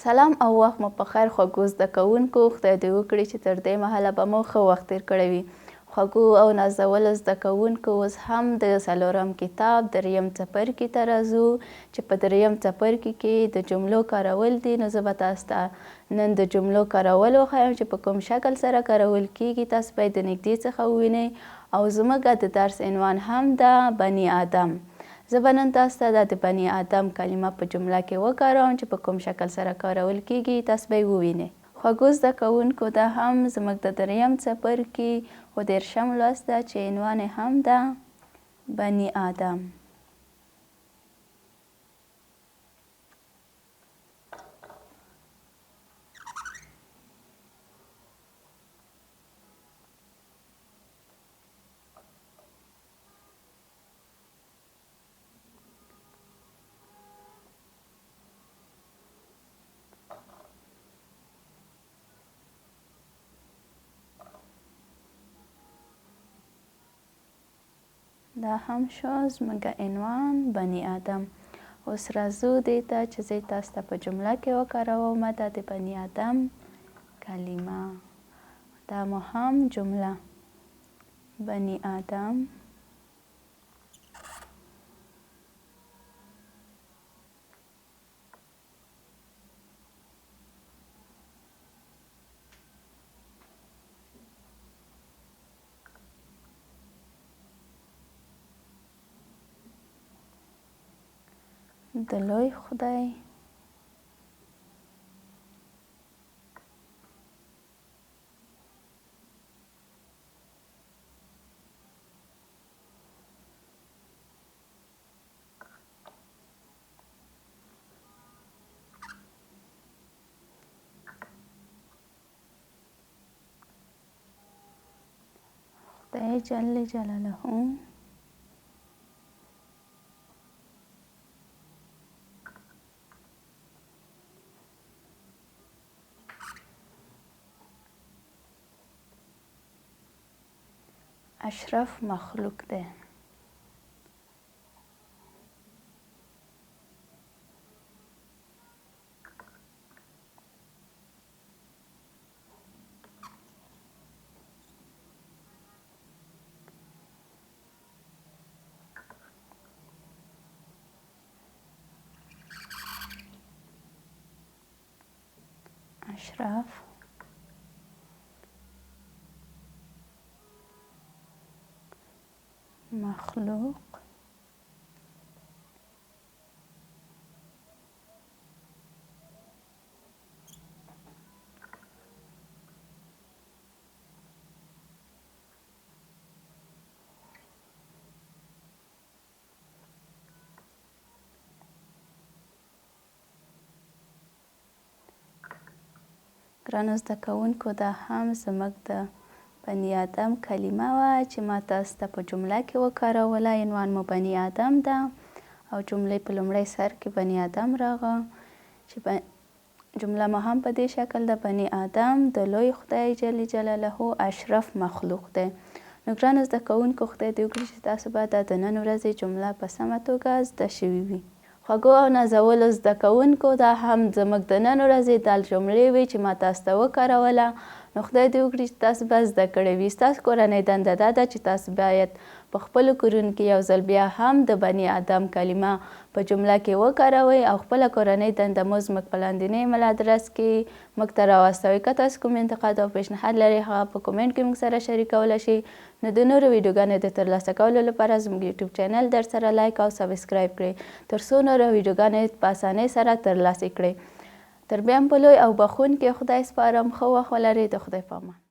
سلام او وخت مو په خیر خوږو زده کوونکو. خدای دې وکړي چې تر دې مهاله به مو ښه وخت تېر کړی وي. خوږو او نازولو زده کوونکو، اوس هم د 4م کتاب 3م څپرکي ته راځو چې په 3م څپرکي کې د جملو کارول دي. نو زه به تاسو ته نن د جملو کارول وښایم چې په کوم شکل سره کارول کیږي. تاسو باید د نږدې څخه ووینئ او زموږ د درس عنوان هم ده بني آدم. زه به نن تاسو ته د بني آدم کلمه په جمله کې وکاروم چې په کوم شکل سره کارول کیږي. تاسو به یې ووینئ. خوږو زده کوونکو، دا هم زموږ د 3م څپرکي 13م لوست ده چې عنوان یې هم ده بني آدم. دا هم شو زموږ عنوان بني آدم. اوس راځو دې ته چې زه تاسو ته په جمله کې وکاروم. دا د بني آدم کلمه، دا مو هم جمله بني آدم. د لوی خدای خدای جل جلاله اشرف مخلوق ده. اشرف مخلوق ګرانو زده کوونکو، دا هم زموږ د بني آدم کلمه وه چې ما تاسو ته په جمله کې وکاروله. عنوان مو بني آدم ده او جملې په لومړی سر کې بني آدم راغه چې جمله مو هم په دې شکل ده. بني آدم د لوی خدای جل جلاله اشرف مخلوق دی. نو ګرانو زده کوونکو، خدای دې وکړي چې تاسو به د نن ورځې جمله په سمه توګه زده شوي وي. خوږو او نازولو زده کوونکو، دا هم زموږ د نن ورځې دا جملې وې چې ما تاسو ته وکاروله. نو خدای دې وکړي چې تاسو به زده کړې وي. ستاسو کورنۍ دنده دا ده چې تاسو باید په خپلو کورونو کې یو ځل بیا هم د بني آدم کلمه په جمله کې وکاروئ او خپله کورنۍ دنده مو زموږ په لاندنۍ ایمیل ادرس کې موږ ته راواستوئ. که تاسو کوم انتقاد او پیشنهاد لرئ، هغه په کومنټ کې موږ سره شریکولی شئ. نو د نورو ویډیوګانو د ترلاسه کولو لپاره زموږ یوټیوب چینل در سره لایک او سبسکرایب کړئ تر څو نورو ویډیوګانې په اسانۍ سره ترلاسه کړئ. تر بیا هم په لوی او بخښونکي خدای سپارم. ښه وخت ولرئ. د خدای په امان.